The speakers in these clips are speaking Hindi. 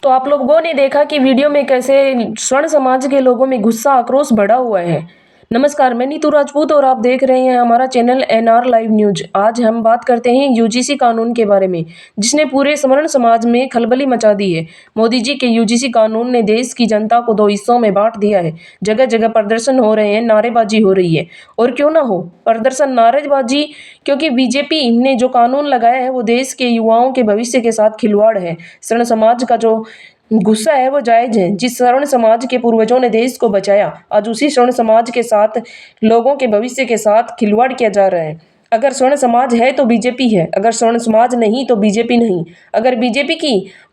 तो आप लोगों ने देखा कि वीडियो में कैसे स्वर्ण समाज के लोगों में गुस्सा आक्रोश बढ़ा हुआ है। नमस्कार, मैं नीतू राजपूत और आप देख रहे हैं हमारा चैनल एनआर लाइव न्यूज। आज हम बात करते हैं यूजीसी कानून के बारे में, जिसने पूरे स्वर्ण समाज में खलबली मचा दी है। मोदी जी के यूजीसी कानून ने देश की जनता को दो हिस्सों में बांट दिया है। जगह जगह प्रदर्शन हो रहे हैं, नारेबाजी हो रही है। और क्यों ना हो प्रदर्शन, नारेबाजी, क्योंकि बीजेपी ने जो कानून लगाया है वो देश के युवाओं के भविष्य के साथ खिलवाड़ है। स्वर्ण समाज का जो गुस्सा है वो जायज है। जिस स्वर्ण समाज के पूर्वजों ने देश को बचाया, आज उसी स्वर्ण समाज के साथ लोगों के भविष्य के साथ खिलवाड़ किया जा रहा है। अगर स्वर्ण समाज है तो बीजेपी है, अगर स्वर्ण समाज नहीं तो बीजेपी नहीं। अगर बीजेपी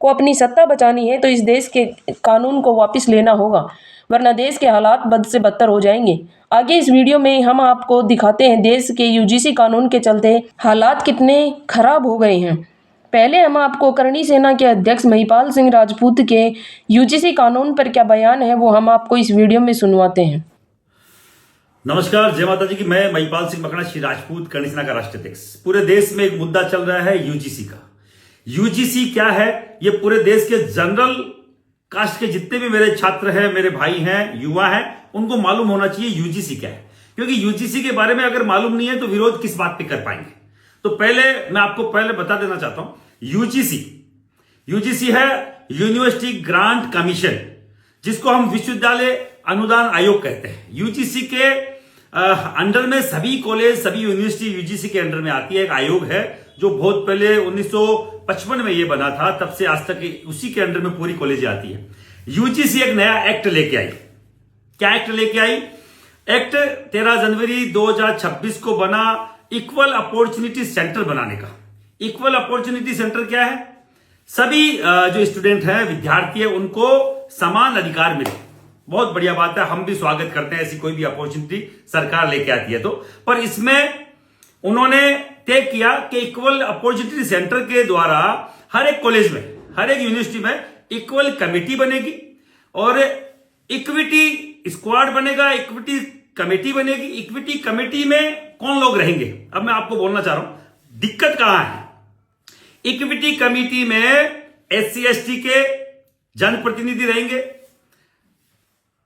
को अपनी सत्ता बचानी है तो इस देश के कानून को वापस लेना होगा, वरना देश के हालात बद से बदतर हो जाएंगे। आगे इस वीडियो में हम आपको दिखाते हैं देश के यूजीसी कानून के चलते हालात कितने खराब हो गए हैं। पहले हम आपको करणी सेना के अध्यक्ष महिपाल सिंह राजपूत के यूजीसी कानून पर क्या बयान है वो हम आपको इस वीडियो में सुनवाते हैं। नमस्कार, जय माता जी की। मैं महिपाल सिंह मकड़ा श्री राजपूत करणी सेना का राष्ट्रीय अध्यक्ष। पूरे देश में एक मुद्दा चल रहा है यूजीसी का। यूजीसी क्या है, ये पूरे देश के जनरल कास्ट के जितने भी मेरे छात्र हैं, मेरे भाई हैं, युवा हैं, उनको मालूम होना चाहिए यूजीसी क्या है। क्योंकि यूजीसी के बारे में अगर मालूम नहीं है तो विरोध किस बात पे कर पाएंगे। तो पहले मैं आपको बता देना चाहता हूं, यूजीसी है यूनिवर्सिटी ग्रांट कमीशन, जिसको हम विश्वविद्यालय अनुदान आयोग कहते हैं। यूजीसी के अंडर में सभी कॉलेज, सभी यूनिवर्सिटी यूजीसी के अंडर में आती है। एक आयोग है जो बहुत पहले 1955 में ये बना था, तब से आज तक उसी के अंडर में पूरी कॉलेज आती है। यूजीसी एक नया एक्ट लेके आई। क्या एक्ट लेके आई? एक्ट 13 जनवरी 2026 को बना इक्वल अपॉर्चुनिटी सेंटर बनाने का। इक्वल अपॉर्चुनिटी सेंटर क्या है? सभी जो स्टूडेंट हैं, विद्यार्थी हैं, उनको समान अधिकार मिले। बहुत बढ़िया बात है, हम भी स्वागत करते हैं ऐसी कोई भी अपॉर्चुनिटी सरकार लेके आती है तो। पर इसमें उन्होंने तय किया कि इक्वल अपॉर्चुनिटी सेंटर के द्वारा हर एक कॉलेज में, हर एक यूनिवर्सिटी में इक्वल कमेटी बनेगी और इक्विटी स्क्वाड बनेगा, इक्विटी कमेटी बनेगी। इक्विटी कमेटी में कौन लोग रहेंगे? अब मैं आपको बोलना चाह रहा हूं दिक्कत कहां है। इक्विटी कमेटी में एससी एसटी के जनप्रतिनिधि रहेंगे,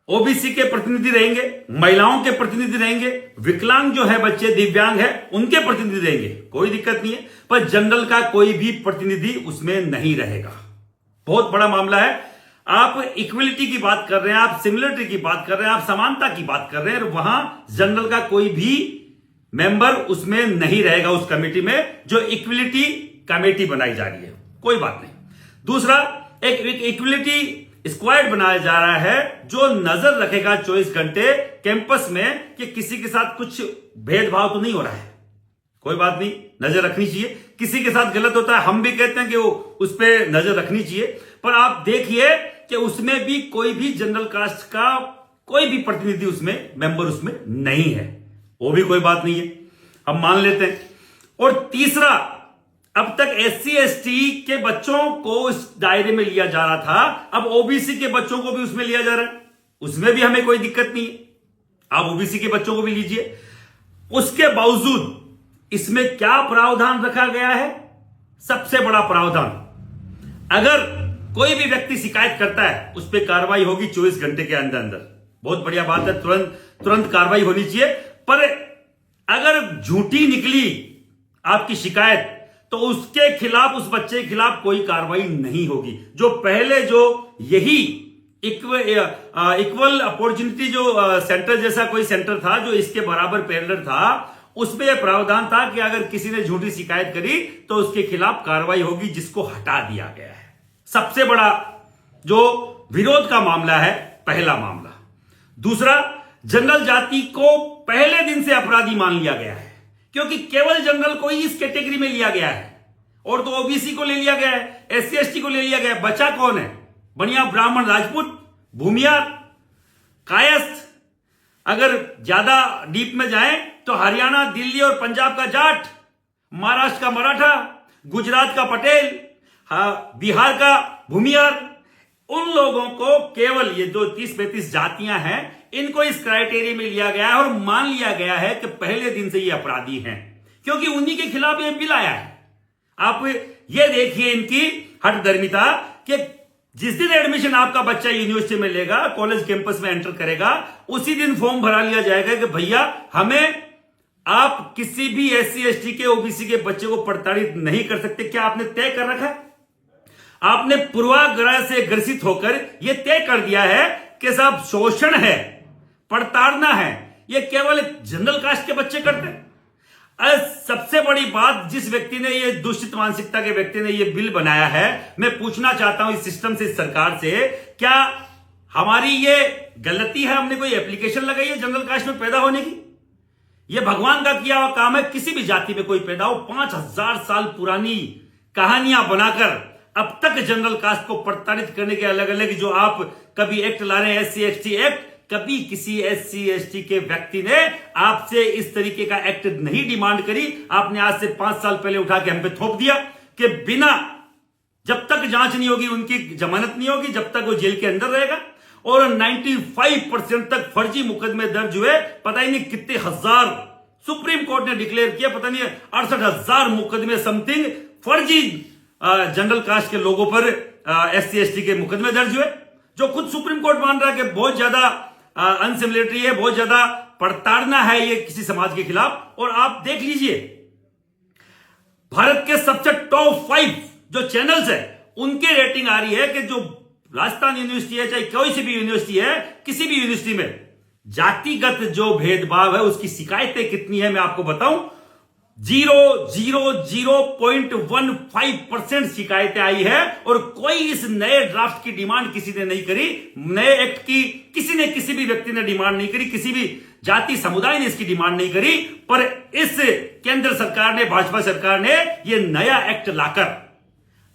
ओबीसी के प्रतिनिधि रहेंगे, महिलाओं के प्रतिनिधि रहेंगे, विकलांग जो है बच्चे, दिव्यांग है, उनके प्रतिनिधि रहेंगे। कोई दिक्कत नहीं है। पर जनरल का कोई भी प्रतिनिधि उसमें नहीं रहेगा। बहुत बड़ा मामला है। आप इक्वलिटी की बात कर रहे हैं, आप सिमिलरिटी की बात कर रहे हैं, आप समानता की बात कर रहे हैं, और वहां जनरल का कोई भी मेंबर उसमें नहीं रहेगा, उस कमेटी में जो इक्वलिटी कमेटी बनाई जा रही है। कोई बात नहीं। दूसरा, एक इक्वलिटी स्क्वाड बनाया जा रहा है जो नजर रखेगा 24 घंटे कैंपस में कि किसी के साथ कुछ भेदभाव तो नहीं हो रहा है। कोई बात नहीं, नजर रखनी चाहिए। किसी के साथ गलत होता है, हम भी कहते हैं कि वो उस पर नजर रखनी चाहिए। पर आप देखिए कि उसमें भी कोई भी जनरल कास्ट का कोई भी प्रतिनिधि उसमें, मेंबर उसमें नहीं है। वो भी कोई बात नहीं है, हम मान लेते हैं। और तीसरा, अब तक एससी एसटी के बच्चों को इस दायरे में लिया जा रहा था, अब ओबीसी के बच्चों को भी उसमें लिया जा रहा है। उसमें भी हमें कोई दिक्कत नहीं है, आप ओबीसी के बच्चों को भी लीजिए। उसके बावजूद इसमें क्या प्रावधान रखा गया है? सबसे बड़ा प्रावधान, अगर कोई भी व्यक्ति शिकायत करता है उस पर कार्रवाई होगी 24 घंटे के अंदर अंदर। बहुत बढ़िया बात है, तुरंत कार्रवाई होनी चाहिए। पर अगर झूठी निकली आपकी शिकायत तो उसके खिलाफ, उस बच्चे के खिलाफ कोई कार्रवाई नहीं होगी। जो पहले जो यही इक्वल अपॉर्चुनिटी जो सेंटर जैसा कोई सेंटर था जो इसके बराबर पैरेलल था, उसमें यह प्रावधान था कि अगर किसी ने झूठी शिकायत करी तो उसके खिलाफ कार्रवाई होगी, जिसको हटा दिया गया है। सबसे बड़ा जो विरोध का मामला है, पहला मामला। दूसरा, जनरल जाति को पहले दिन से अपराधी मान लिया गया है, क्योंकि केवल जनरल को ही इस कैटेगरी में लिया गया है, और तो ओबीसी को ले लिया गया है, एससी एसटी को ले लिया गया है। बचा कौन है? बढ़िया ब्राह्मण, राजपूत, भूमियार, कायस्थ। अगर ज्यादा डीप में जाएं तो हरियाणा, दिल्ली और पंजाब का जाट, महाराष्ट्र का मराठा, गुजरात का पटेल, बिहार का भूमियार। उन लोगों को केवल ये जो 30-35 जातियां हैं, इनको इस क्राइटेरिया में लिया गया है और मान लिया गया है कि पहले दिन से ये अपराधी हैं, क्योंकि उन्हीं के खिलाफ ये बिल आया है। आप ये देखिए इनकी हठधर्मिता कि जिस दिन एडमिशन आपका बच्चा यूनिवर्सिटी में लेगा, कॉलेज कैंपस में एंटर करेगा, उसी दिन फॉर्म भरा लिया जाएगा कि भैया हमें आप किसी भी SC ST के OBC के बच्चे को प्रताड़ित नहीं कर सकते। क्या आपने तय कर रखा है? आपने पूर्वाग्रह से ग्रसित होकर यह तय कर दिया है कि साहब शोषण है, प्रताड़ना है, यह केवल जनरल कास्ट के बच्चे करते हैं। सबसे बड़ी बात, जिस व्यक्ति ने ये दूषित मानसिकता के व्यक्ति ने ये बिल बनाया है, मैं पूछना चाहता हूं इस सिस्टम से, इस सरकार से, क्या हमारी ये गलती है? हमने कोई एप्लीकेशन लगाई है जनरल कास्ट में पैदा होने की? ये भगवान का किया हुआ काम है। किसी भी जाति में कोई पैदा हो, 5000 साल पुरानी कहानियां बनाकर अब तक जनरल कास्ट को प्रताड़ित करने के अलग अलग जो आप कभी एक्ट ला रहे हैं, SC ST एक्ट, कभी किसी SC ST के व्यक्ति ने आपसे इस तरीके का एक्ट नहीं डिमांड करी। आपने आज से 5 साल पहले उठा के हम पे थोप दिया कि बिना, जब तक जांच नहीं होगी उनकी जमानत नहीं होगी, जब तक वो जेल के अंदर रहेगा। और 95% तक फर्जी मुकदमे दर्ज हुए, पता ही नहीं कितने हजार, सुप्रीम कोर्ट ने डिक्लेयर किया, पता नहीं 68,000 मुकदमे समथिंग फर्जी जनरल कास्ट के लोगों पर SC ST के मुकदमे दर्ज हुए, जो खुद सुप्रीम कोर्ट मान रहा है कि बहुत ज्यादा अनसिमिलरिटी है, बहुत ज्यादा प्रताड़ना है ये किसी समाज के खिलाफ। और आप देख लीजिए, भारत के सबसे टॉप 5 जो चैनल्स है, उनके रेटिंग आ रही है कि जो राजस्थान यूनिवर्सिटी है, चाहे कोई सी भी यूनिवर्सिटी है, किसी भी यूनिवर्सिटी में जातिगत जो भेदभाव है उसकी शिकायतें कितनी है मैं आपको बताऊं। 0.15% शिकायतें आई है और कोई इस नए ड्राफ्ट की डिमांड किसी ने नहीं करी। नए एक्ट की किसी भी व्यक्ति ने डिमांड नहीं करी, किसी भी जाति समुदाय ने इसकी डिमांड नहीं करी। पर इस केंद्र सरकार ने, भाजपा सरकार ने ये नया एक्ट लाकर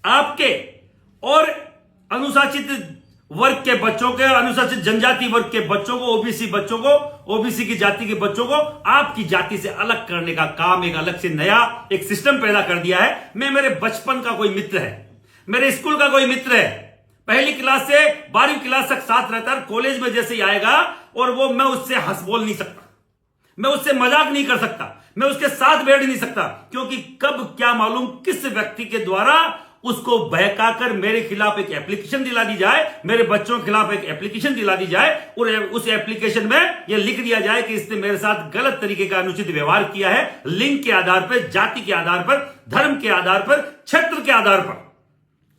आपके और अनुसूचित वर्ग के बच्चों के, अनुसूचित जनजाति वर्ग के बच्चों को, OBC बच्चों को, OBC की जाति के बच्चों को आपकी जाति से अलग करने का काम, एक अलग से नया एक सिस्टम पैदा कर दिया है। मेरे बचपन का कोई मित्र है, मेरे स्कूल का कोई मित्र है, पहली क्लास से 12वीं क्लास तक साथ रहता है, कॉलेज में जैसे ही आएगा और वो, मैं उससे हंस बोल नहीं सकता, मैं उससे मजाक नहीं कर सकता, मैं उसके साथ बैठ नहीं सकता, क्योंकि कब क्या मालूम किस व्यक्ति के द्वारा उसको बहकाकर मेरे खिलाफ एक एप्लीकेशन दिला दी जाए, मेरे बच्चों के खिलाफ एक एप्लीकेशन दिला दी जाए और उस एप्लीकेशन में यह लिख दिया जाए कि इसने मेरे साथ गलत तरीके का अनुचित व्यवहार किया है, लिंग के आधार पर, जाति के आधार पर, धर्म के आधार पर, क्षेत्र के आधार पर।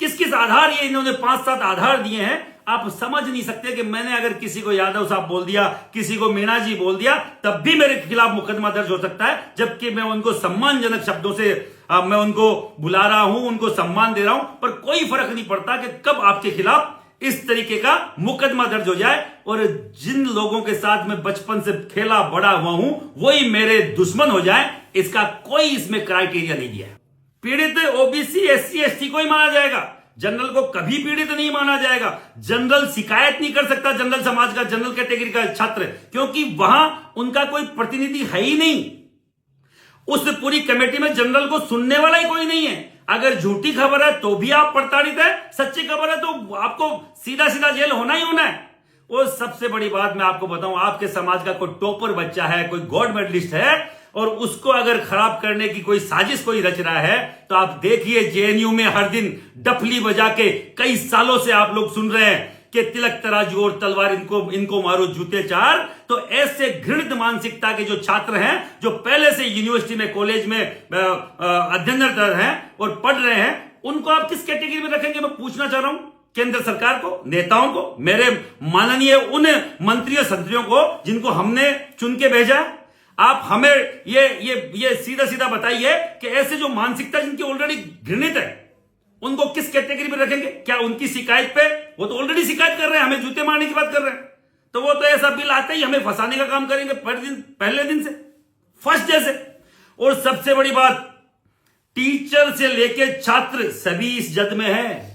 किस किस आधार, ये इन्होंने 5-7 आधार दिए हैं। आप समझ नहीं सकते कि मैंने अगर किसी को यादव साहब बोल दिया, किसी को मीणा जी बोल दिया, तब भी मेरे खिलाफ मुकदमा दर्ज हो सकता है, जबकि मैं उनको सम्मानजनक शब्दों से मैं उनको बुला रहा हूं, उनको सम्मान दे रहा हूं, पर कोई फर्क नहीं पड़ता कि कब आपके खिलाफ इस तरीके का मुकदमा दर्ज हो जाए। और जिन लोगों के साथ मैं बचपन से खेला बड़ा हुआ हूं, वही मेरे दुश्मन हो जाए, इसका कोई इसमें क्राइटेरिया नहीं दिया है। पीड़ित OBC SC ST को ही माना जाएगा, जनरल को कभी पीड़ित नहीं माना जाएगा। जनरल शिकायत नहीं कर सकता, जनरल समाज का, जनरल कैटेगरी का छात्र, क्योंकि वहां उनका कोई प्रतिनिधि है ही नहीं। उस पूरी कमेटी में जनरल को सुनने वाला ही कोई नहीं है। अगर झूठी खबर है तो भी आप प्रताड़ित है, सच्ची खबर है तो आपको सीधा सीधा जेल होना ही होना है। और सबसे बड़ी बात मैं आपको बताऊं, आपके समाज का कोई टॉपर बच्चा है, कोई गोल्ड मेडलिस्ट है, और उसको अगर खराब करने की कोई साजिश कोई रच रहा है, तो आप देखिए JNU में हर दिन डफली बजा के कई सालों से आप लोग सुन रहे हैं कि तिलक तराजू और तलवार, इनको मारो जूते चार। तो ऐसे घृणित मानसिकता के जो छात्र हैं, जो पहले से यूनिवर्सिटी में, कॉलेज में अध्ययनरत हैं और पढ़ रहे हैं, उनको आप किस कैटेगरी में रखेंगे? मैं पूछना चाह रहा हूं केंद्र सरकार को, नेताओं को, मेरे माननीय उन मंत्रियों संत्रियों को जिनको हमने चुन के भेजा है। आप हमें ये सीधा सीधा बताइए कि ऐसे जो मानसिकता जिनकी ऑलरेडी घृणित है, उनको किस कैटेगरी में रखेंगे? क्या उनकी शिकायत पे, वो तो ऑलरेडी शिकायत कर रहे हैं, हमें जूते मारने की बात कर रहे हैं, तो वो तो ऐसा बिल आते ही हमें फंसाने का काम करेंगे पहले दिन से, फर्स्ट डे से। और सबसे बड़ी बात, टीचर से लेके छात्र सभी इस जद में है,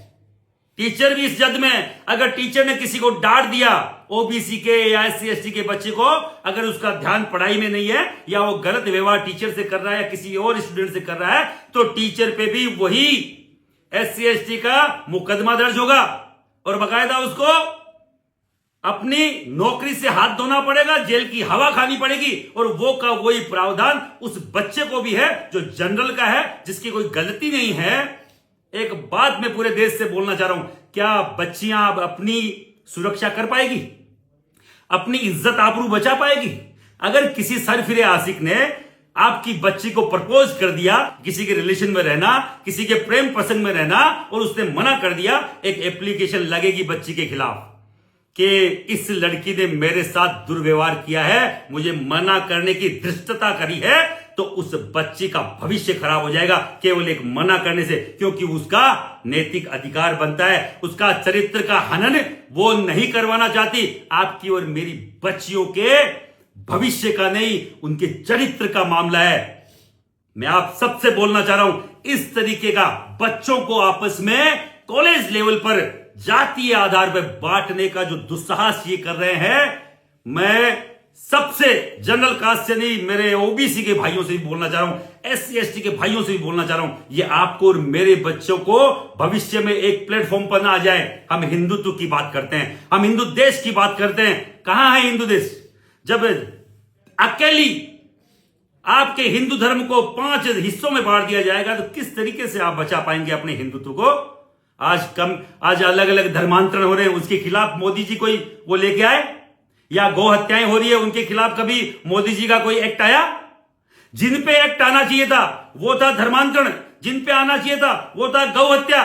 टीचर भी इस जद में है। अगर टीचर ने किसी को डांट दिया, OBC के या SC ST के बच्चे को, अगर उसका ध्यान पढ़ाई में नहीं है या वो गलत व्यवहार टीचर से कर रहा है या किसी और स्टूडेंट से कर रहा है, तो टीचर पे भी वही SC ST का मुकदमा दर्ज होगा और बाकायदा उसको अपनी नौकरी से हाथ धोना पड़ेगा, जेल की हवा खानी पड़ेगी। और वो का वही प्रावधान उस बच्चे को भी है जो जनरल का है, जिसकी कोई गलती नहीं है। एक बात मैं पूरे देश से बोलना चाह रहा हूं, क्या बच्चियां अब अपनी सुरक्षा कर पाएगी? अपनी इज्जत आबरू बचा पाएगी? अगर किसी सरफिरे आशिक ने आपकी बच्ची को प्रपोज कर दिया, किसी के रिलेशन में रहना, किसी के प्रेम प्रसंग में रहना, और उसने मना कर दिया, एक एप्लीकेशन लगेगी बच्ची के खिलाफ कि इस लड़की ने मेरे साथ दुर्व्यवहार किया है, मुझे मना करने की धृष्टता करी है, तो उस बच्ची का भविष्य खराब हो जाएगा केवल एक मना करने से, क्योंकि उसका नैतिक अधिकार बनता है, उसका चरित्र का हनन वो नहीं करवाना चाहती। आपकी और मेरी बच्चियों के भविष्य का नहीं, उनके चरित्र का मामला है। मैं आप सबसे बोलना चाह रहा हूं, इस तरीके का बच्चों को आपस में कॉलेज लेवल पर जातीय आधार पर बांटने का जो दुस्साहस ये कर रहे हैं, मैं सबसे जनरल कास्ट से नहीं, मेरे ओबीसी के भाइयों से भी बोलना चाह रहा हूं, एससी एसटी के भाइयों से भी बोलना चाह रहा हूं, ये आपको और मेरे बच्चों को भविष्य में एक प्लेटफॉर्म पर ना आ जाए। हम हिंदुत्व की बात करते हैं, हम हिंदू देश की बात करते हैं। कहां है हिंदू देश? जब अकेली आपके हिंदू धर्म को 5 हिस्सों में बांट दिया जाएगा तो किस तरीके से आप बचा पाएंगे अपने हिंदुत्व को? आज अलग अलग धर्मांतरण हो रहे हैं, उसके खिलाफ मोदी जी कोई वो लेके आए? या गौ हत्याएं हो रही है, उनके खिलाफ कभी मोदी जी का कोई एक्ट आया? जिन पे एक्ट आना चाहिए था वो था धर्मांतरण, जिन पे आना चाहिए था वो था गौ हत्या,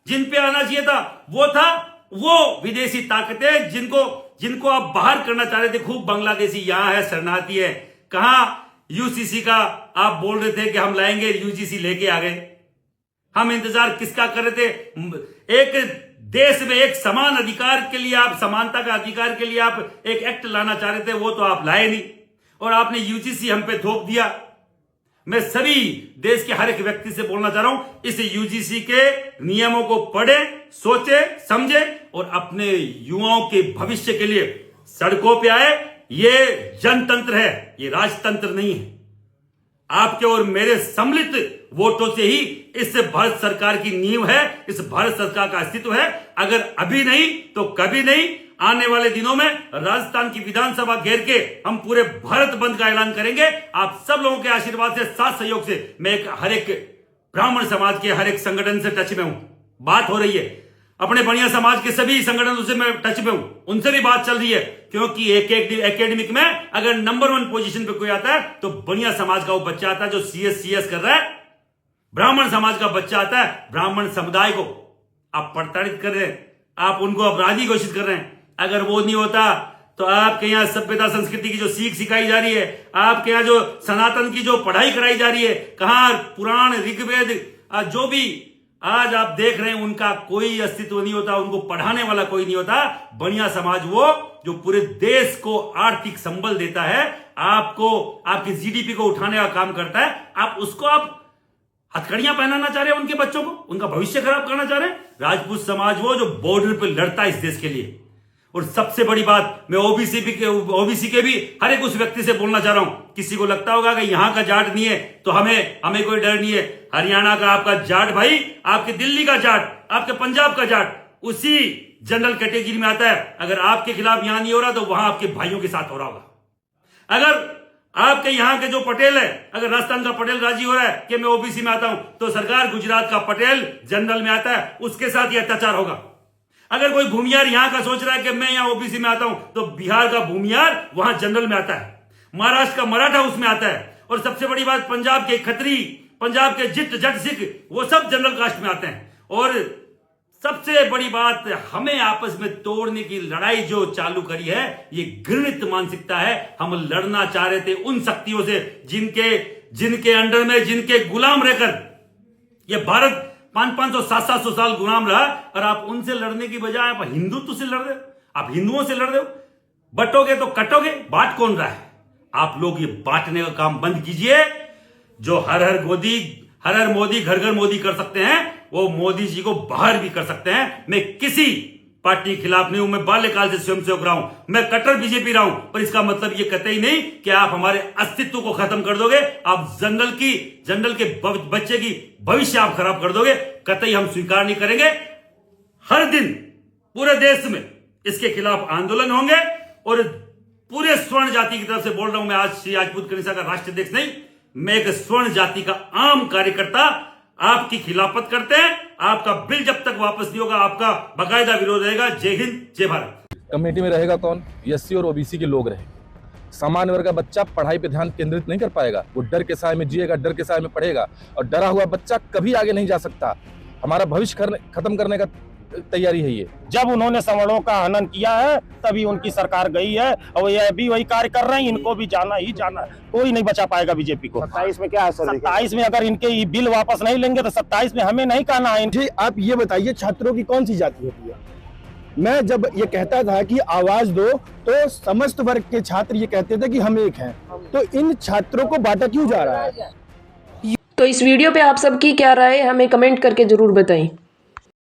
जिन पे आना चाहिए था वो था वो विदेशी ताकतें जिनको आप बाहर करना चाह रहे थे। खूब बांग्लादेशी यहां है, शरणार्थी है। कहां यूसीसी का आप बोल रहे थे कि हम लाएंगे, यूजीसी लेके आ गए। हम इंतजार किसका कर रहे थे? एक देश में एक समान अधिकार के लिए, आप समानता का अधिकार के लिए आप एक एक्ट लाना चाह रहे थे, वो तो आप लाए नहीं, और आपने यूजीसी हम पे थोप दिया। मैं सभी देश के हर एक व्यक्ति से बोलना चाह रहा हूं, इस यूजीसी के नियमों को पढ़े, सोचे, समझे और अपने युवाओं के भविष्य के लिए सड़कों पे आए। ये जनतंत्र है, ये राजतंत्र नहीं है। आपके और मेरे सम्मिलित वोटों से ही इस भारत सरकार की नींव है, इस भारत सरकार का अस्तित्व है। अगर अभी नहीं तो कभी नहीं, आने वाले दिनों में राजस्थान की विधानसभा घेर के हम पूरे भारत बंद का ऐलान करेंगे। आप सब लोगों के आशीर्वाद से, साथ सहयोग से मैं हर एक ब्राह्मण समाज के हर एक संगठन से टच में हूं। बात हो रही है अपने बढ़िया समाज के सभी संगठनों से, मैं टच में हूं, उनसे भी बात चल रही है, क्योंकि एक एकेडमिक में अगर नंबर 1 पोजीशन पे कोई आता है तो बढ़िया समाज का वो बच्चा आता है जो सीएस कर रहा है। ब्राह्मण समाज का बच्चा आता है, ब्राह्मण समुदाय को आप प्रताड़ित कर रहे हैं, आप उनको अपराधी घोषित कर रहे हैं। अगर वो नहीं होता तो आपके यहाँ सभ्यता संस्कृति की जो सीख सिखाई जा रही है, आपके यहाँ जो सनातन की जो पढ़ाई कराई जा रही है, कहां पुराण ऋग्वेद जो भी आज आप देख रहे हैं, उनका कोई अस्तित्व नहीं होता, उनको पढ़ाने वाला कोई नहीं होता। बढ़िया समाज वो जो पूरे देश को आर्थिक संबल देता है, आपको आपकी जीडीपी को उठाने का काम करता है, आप उसको आप हथकड़ियां पहनाना चाह रहे हैं, उनके बच्चों को उनका भविष्य खराब करना चाह रहे हैं। राजपूत समाज वो जो बॉर्डर पर लड़ता है इस देश के लिए। और सबसे बड़ी बात, मैं ओबीसी के भी हर एक उस व्यक्ति से बोलना चाह रहा हूं, किसी को लगता होगा कि यहां का जाट नहीं है तो हमें कोई डर नहीं है। हरियाणा का आपका जाट भाई, आपके दिल्ली का जाट, आपके पंजाब का जाट उसी जनरल कैटेगरी में आता है। अगर आपके खिलाफ यहां नहीं हो रहा तो वहां आपके भाइयों के साथ हो रहा होगा। अगर आपके यहां के जो पटेल है, अगर राजस्थान का पटेल राजी हो रहा है कि मैं ओबीसी में आता हूं, तो सरकार गुजरात का पटेल जनरल में आता है, उसके साथ ये अत्याचार होगा। अगर कोई भूमियार यहां का सोच रहा है कि मैं यहां ओबीसी में आता हूं, तो बिहार का भूमियार वहां जनरल में आता है, महाराष्ट्र का मराठा उसमें आता है, और सबसे बड़ी बात, पंजाब के खत्री, पंजाब के जट सिख, वो सब जनरल कास्ट में आते हैं। और सबसे बड़ी बात, हमें आपस में तोड़ने की लड़ाई जो चालू करी है, ये घृणित मानसिकता है। हम लड़ना चाह रहे थे उन शक्तियों से जिनके अंडर में, जिनके गुलाम रहकर ये भारत 500-500, 700 साल गुलाम रहा, और आप उनसे लड़ने की बजाय आप हिंदुत्व से लड़ रहे हो, आप हिंदुओं से लड़ रहे हो। बटोगे तो कटोगे, बांट कौन रहा है? आप लोग ये बांटने का काम बंद कीजिए। जो हर हर मोदी, घर घर मोदी कर सकते हैं, वो मोदी जी को बाहर भी कर सकते हैं। मैं किसी पार्टी के खिलाफ नहीं हूं, मैं बाल्यकाल से स्वयंसेवक रहा हूं, मैं कट्टर बीजेपी रहा हूं, पर इसका मतलब ये कतई नहीं कि आप हमारे अस्तित्व को खत्म कर दोगे, आप जनरल के बच्चे की भविष्य आप खराब कर दोगे। कतई हम स्वीकार नहीं करेंगे। हर दिन पूरे देश में इसके खिलाफ आंदोलन होंगे, और पूरे स्वर्ण जाति की तरफ से बोल रहा हूं मैं। आज श्री राजपूत कनिष्ठा का राष्ट्रीय अध्यक्ष नहीं, मैं एक स्वर्ण जाति का आम कार्यकर्ता आपकी खिलाफत करते हैं। आपका बिल जब तक वापस नहीं होगा, आपका बाकायदा विरोध रहेगा। जय हिंद, जय भारत। कमेटी में रहेगा कौन? एससी और ओबीसी के लोग रहेंगे। सामान्य वर्ग का बच्चा पढ़ाई पे ध्यान केंद्रित नहीं कर पाएगा। वो डर के साए में जिएगा, डर के साए में पढ़ेगा, और डरा हुआ बच्चा कभी आगे नहीं जा सकता। हमारा भविष्य खत्म करने का तैयारी है ये। जब उन्होंने सवर्णों का हनन किया है तभी उनकी सरकार गई है, और ये भी वही कार्य कर रहे हैं। इनको भी जाना ही जाना, कोई नहीं बचा पाएगा बीजेपी को। 27 में क्या असर? 27 में अगर इनके ये बिल वापस नहीं लेंगे तो 27 में हमें नहीं कहना है। जी आप ये बताइए, छात्रों की कौन सी जाति होती है? मैं जब ये कहता था कि आवाज दो, तो समस्त वर्ग के छात्र ये कहते थे कि हम एक हैं, तो इन छात्रों को बांटा क्यों जा रहा है? तो इस वीडियो पे आप सबकी क्या राय है, हमें कमेंट करके जरूर बताएं।